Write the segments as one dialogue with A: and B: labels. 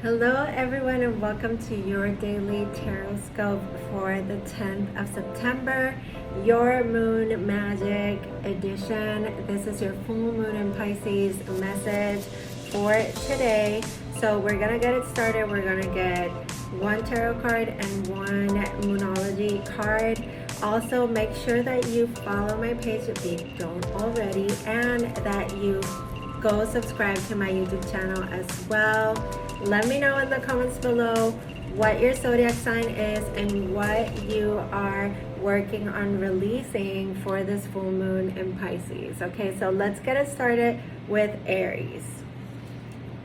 A: Hello everyone and welcome to your daily TarotScope for the 10th of September, your Moon Magic edition. This is your full moon in Pisces message for today. So we're going to get it started. We're going to get one tarot card and one Moonology card. Also, make sure that you follow my page if you don't already, and that you go subscribe to my YouTube channel as well. Let me know in the comments below what your zodiac sign is and what you are working on releasing for this full moon in Pisces. Okay, so let's get it started with Aries.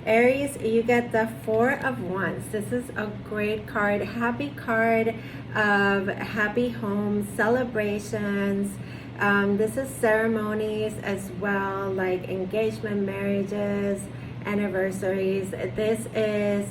A: Aries, you get the Four of Wands. This is a great card, happy card of happy homes, celebrations. This is ceremonies as well, like engagement, marriages, anniversaries. This is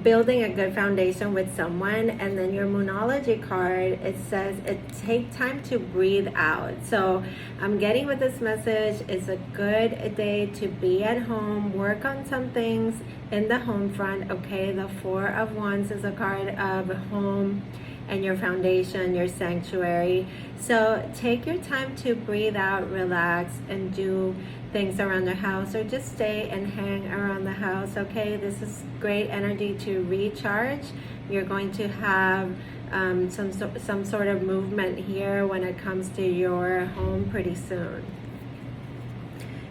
A: building a good foundation with someone. And then your Moonology card, it says take time to breathe out. So I'm getting with this message, it's a good day to be at home, work on some things in the home front. Okay, the Four of Wands is a card of home and your foundation, your sanctuary. So take your time to breathe out, relax, and do things around the house, or just stay and hang around the house. Okay, this is great energy to recharge. You're going to have some sort of movement here when it comes to your home pretty soon.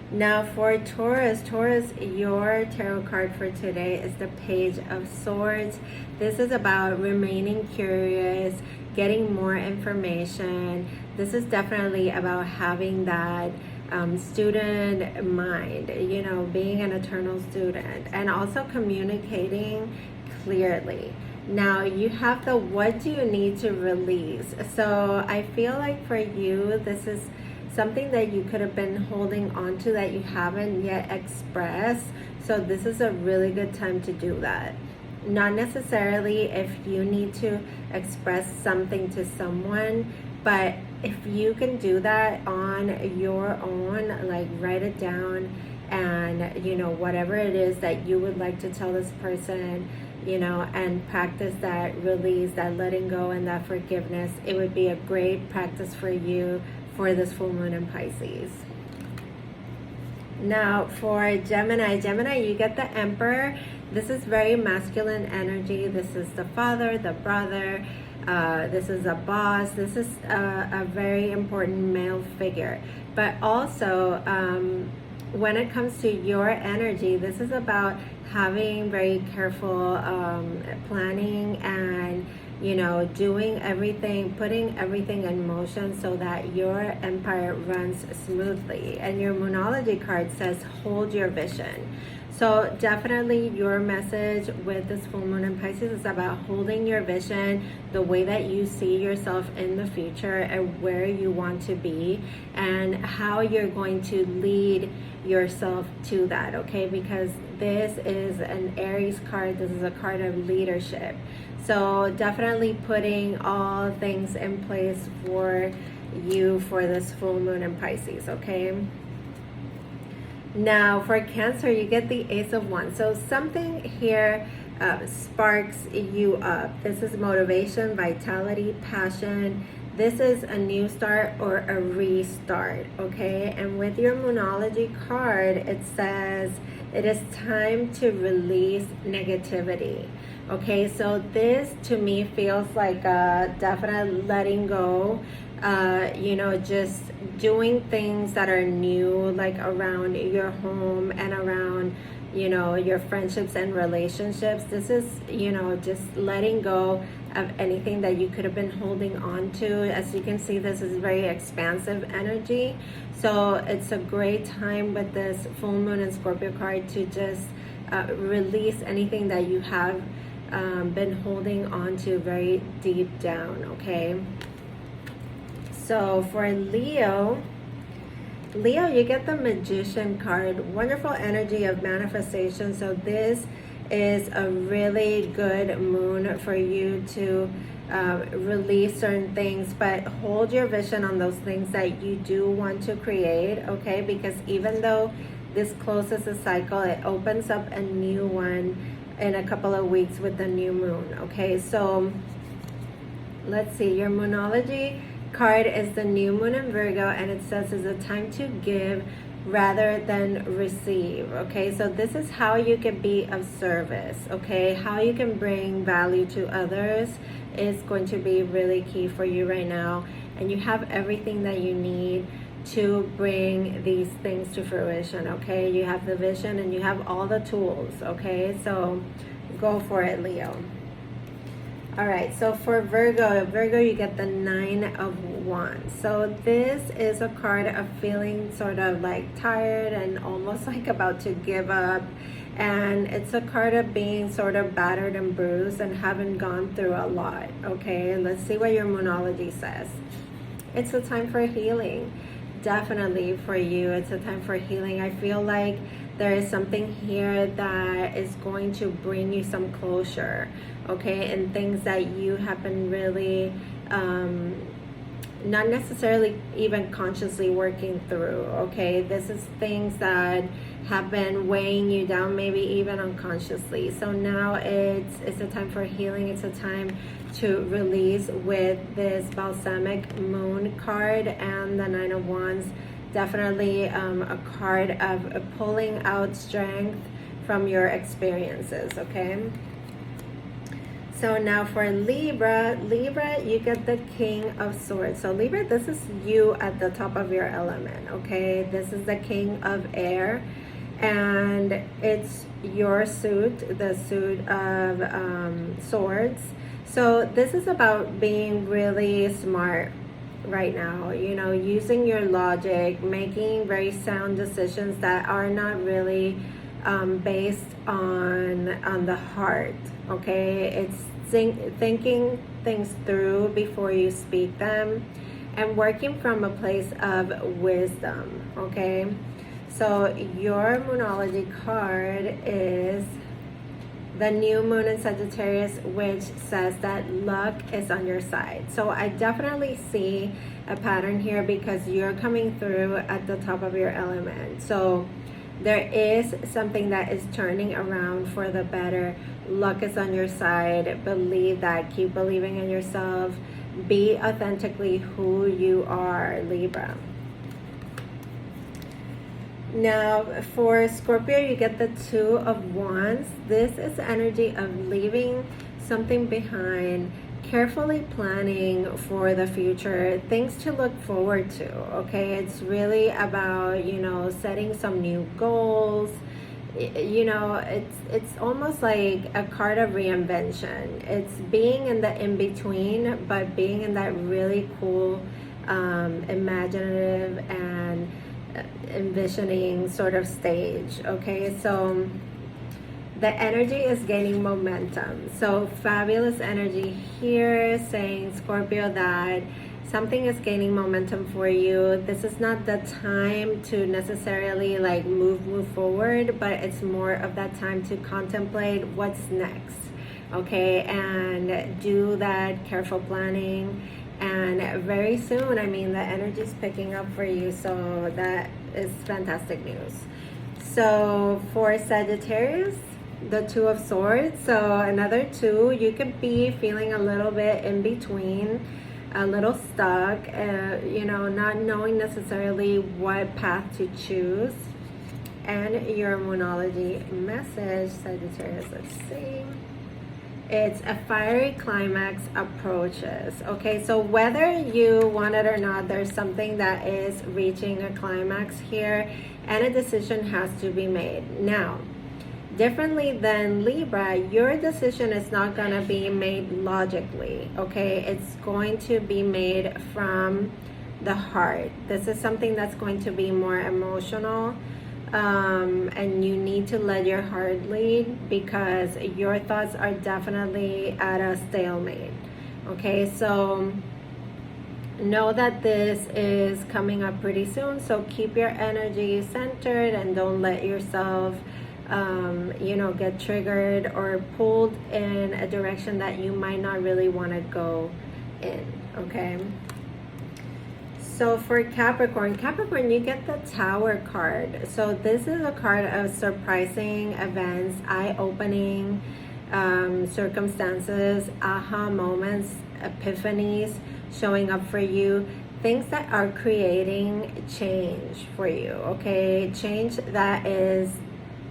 A: Now for Taurus, your tarot card for today is the Page of Swords. This is about remaining curious, getting more information. This is definitely about having that student mind, you know, being an eternal student, and also communicating clearly. Now you have the what do you need to release. So I feel like for you, this is something that you could have been holding on to that you haven't yet expressed. So this is a really good time to do that. Not necessarily if you need to express something to someone, but if you can do that on your own, like write it down, and you know, whatever it is that you would like to tell this person, you know, and practice that release, that letting go, and that forgiveness, it would be a great practice for you for this full moon in Pisces. Now for Gemini, you get the Emperor. This is very masculine energy. This is the father, the brother. This is a boss. This is a very important male figure. But also, when it comes to your energy, this is about having very careful planning and, you know, doing everything, putting everything in motion so that your empire runs smoothly. And your Moonology card says hold your vision. So definitely your message with this full moon in Pisces is about holding your vision, the way that you see yourself in the future and where you want to be, and how you're going to lead yourself to that, okay? Because this is an Aries card. This is a card of leadership. So definitely putting all things in place for you for this full moon in Pisces, okay? Now for Cancer, you get the Ace of Wands. So something here sparks you up. This is motivation, vitality, passion. This is a new start or a restart, okay? And with your Moonology card, it says it is time to release negativity. Okay, so this to me feels like a definite letting go, you know, just doing things that are new, like around your home and around, you know, your friendships and relationships. This is, you know, just letting go of anything that you could have been holding on to. As you can see, this is very expansive energy. So it's a great time with this full moon and Scorpio card to just release anything that you have been holding on to very deep down, okay? So for Leo, you get the Magician card, wonderful energy of manifestation. So this is a really good moon for you to release certain things, but hold your vision on those things that you do want to create, okay? Because even though this closes a cycle, it opens up a new one in a couple of weeks with the new moon. Okay, so let's see, your Moonology card is the new moon in Virgo, and it says it's a time to give rather than receive. Okay, so this is how you can be of service. Okay, how you can bring value to others is going to be really key for you right now, and you have everything that you need to bring these things to fruition. Okay, you have the vision and you have all the tools. Okay, so go for it, Leo. All right, so for Virgo, you get the 9 of Wands. So this is a card of feeling sort of like tired and almost like about to give up. And it's a card of being sort of battered and bruised and having gone through a lot. Okay, let's see what your Moonology says. It's a time for healing. Definitely for you, it's a time for healing. I feel like there is something here that is going to bring you some closure, okay, and things that you have been really not necessarily even consciously working through. Okay, this is things that have been weighing you down, maybe even unconsciously. So now it's a time for healing. It's a time to release with this balsamic moon card and the 9 of Wands. Definitely a card of pulling out strength from your experiences. Okay, so now for Libra, you get the King of Swords. So Libra, this is you at the top of your element. Okay, this is the King of Air, and it's your suit, the suit of Swords. So this is about being really smart right now, you know, using your logic, making very sound decisions that are not really based on the heart. Okay, it's thinking things through before you speak them, and working from a place of wisdom. Okay, so your Moonology card is the new moon in Sagittarius, which says that luck is on your side. So I definitely see a pattern here because you're coming through at the top of your element. So there is something that is turning around for the better. Luck is on your side. Believe that. Keep believing in yourself. Be authentically who you are, Libra. Now for Scorpio, you get the 2 of Wands. This is energy of leaving something behind, carefully planning for the future, things to look forward to. Okay, it's really about, you know, setting some new goals. You know, it's almost like a card of reinvention. It's being in the in-between, but being in that really cool, imaginative and envisioning sort of stage. Okay, so the energy is gaining momentum. So fabulous energy here, saying, Scorpio, that something is gaining momentum for you. This is not the time to necessarily like move forward, but it's more of that time to contemplate what's next. Okay, and do that careful planning. And very soon, I mean, the energy is picking up for you, so that is fantastic news. So for Sagittarius, the 2 of Swords, so another 2, you could be feeling a little bit in between, a little stuck, you know, not knowing necessarily what path to choose. And your Moonology message, Sagittarius, let's see. It's a fiery climax approaches. Okay, so whether you want it or not, there's something that is reaching a climax here, and a decision has to be made. Now, differently than Libra, your decision is not going to be made logically. Okay, it's going to be made from the heart. This is something that's going to be more emotional. And you need to let your heart lead, because your thoughts are definitely at a stalemate. Okay, so know that this is coming up pretty soon, so keep your energy centered and don't let yourself you know, get triggered or pulled in a direction that you might not really want to go in. Okay, So for Capricorn, you get the Tower card. So this is a card of surprising events, eye-opening circumstances, aha moments, epiphanies showing up for you, things that are creating change for you, okay? Change that is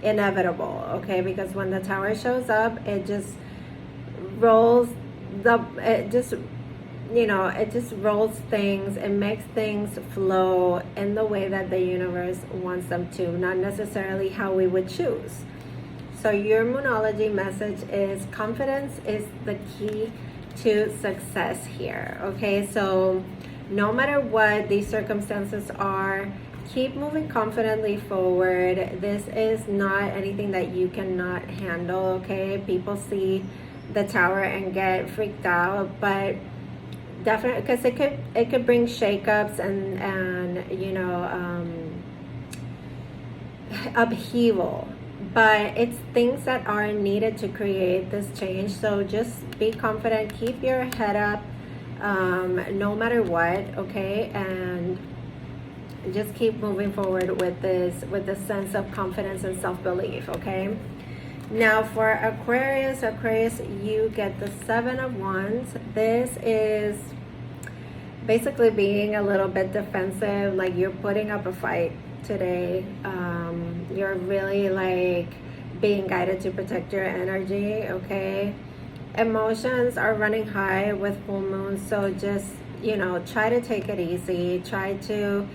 A: inevitable, okay? Because when the Tower shows up, it just rolls it just rolls things. It makes things flow in the way that the universe wants them to, not necessarily how we would choose. So your Moonology message is confidence is the key to success here, okay? So no matter what these circumstances are, keep moving confidently forward. This is not anything that you cannot handle, okay? People see the Tower and get freaked out, but definitely, because it could bring shakeups and upheaval, but it's things that are needed to create this change. So just be confident, keep your head up, no matter what, okay? And just keep moving forward with this sense of confidence and self-belief, okay? Now for Aquarius, you get the Seven of Wands. This is basically being a little bit defensive, like you're putting up a fight today. You're really like being guided to protect your energy, okay? Emotions are running high with full moon, so just, try to take it easy. Try to,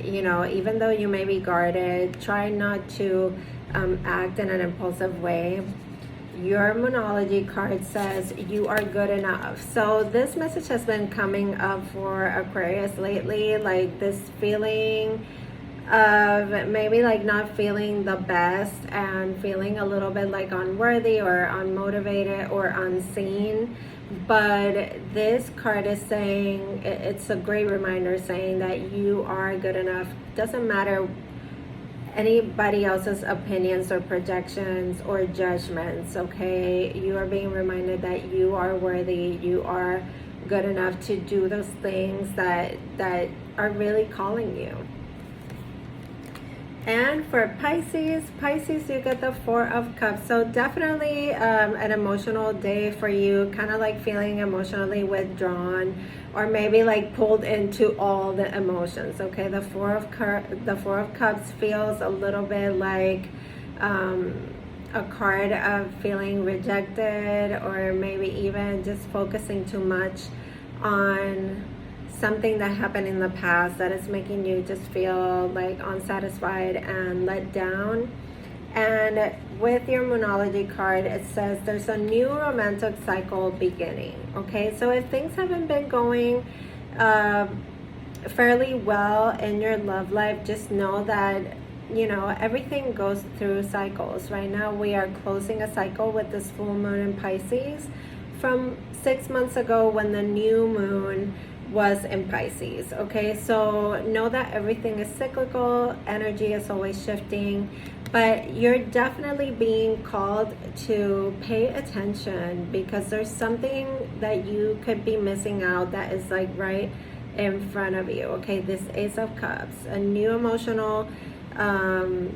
A: even though you may be guarded, try not to act in an impulsive way. Your Moonology card says you are good enough. So this message has been coming up for Aquarius lately, like this feeling of maybe like not feeling the best and feeling a little bit like unworthy or unmotivated or unseen. But this card is saying, it's a great reminder saying that you are good enough. Doesn't matter anybody else's opinions or projections or judgments, okay? You are being reminded that you are worthy, you are good enough to do those things that are really calling you. And for Pisces, you get the Four of Cups. So definitely an emotional day for you, kind of like feeling emotionally withdrawn or maybe like pulled into all the emotions, okay? The Four of Cups feels a little bit like a card of feeling rejected, or maybe even just focusing too much on something that happened in the past that is making you just feel like unsatisfied and let down. And with your Moonology card, it says there's a new romantic cycle beginning, okay? So if things haven't been going fairly well in your love life, just know that, everything goes through cycles. Right now, we are closing a cycle with this full moon in Pisces from 6 months ago when the new moon was in Pisces, okay? So know that everything is cyclical, energy is always shifting, but you're definitely being called to pay attention because there's something that you could be missing out that is like right in front of you, okay? This Ace of Cups, a new emotional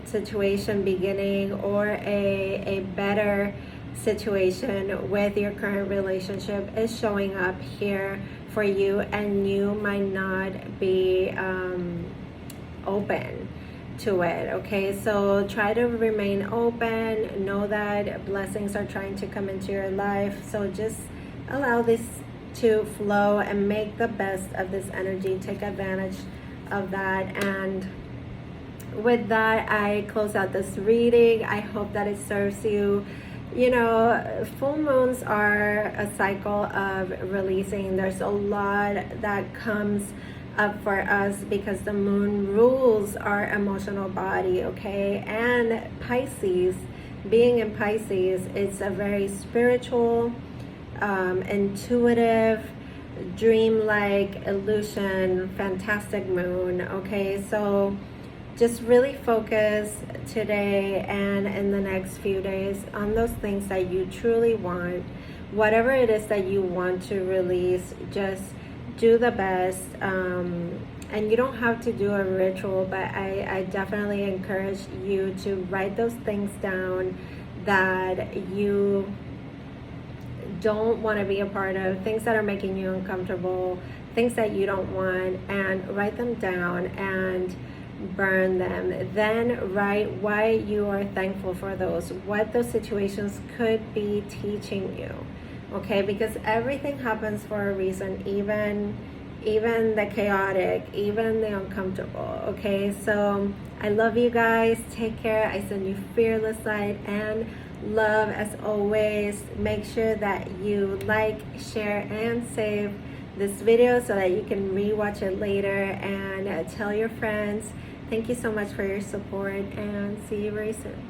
A: situation beginning, or a better situation with your current relationship is showing up here for you, and you might not be open to it, okay? So try to remain open. Know that blessings are trying to come into your life, so just allow this to flow and make the best of this energy. Take advantage of that. And with that, I close out this reading. I hope that it serves you. Full moons are a cycle of releasing. There's a lot that comes up for us because the moon rules our emotional body, okay? And Pisces, being in Pisces, it's a very spiritual, intuitive, dreamlike, illusion, fantastic moon, okay? So just really focus today and in the next few days on those things that you truly want. Whatever it is that you want to release, just do the best. And you don't have to do a ritual, but I definitely encourage you to write those things down that you don't want to be a part of, things that are making you uncomfortable, things that you don't want, and write them down and burn them. Then write why you are thankful for those, what those situations could be teaching you. Okay, because everything happens for a reason, even the chaotic, even the uncomfortable. Okay, so I love you guys. Take care. I send you fearless light and love as always. Make sure that you like, share, and save this video so that you can rewatch it later, and tell your friends. Thank you so much for your support, and see you very soon.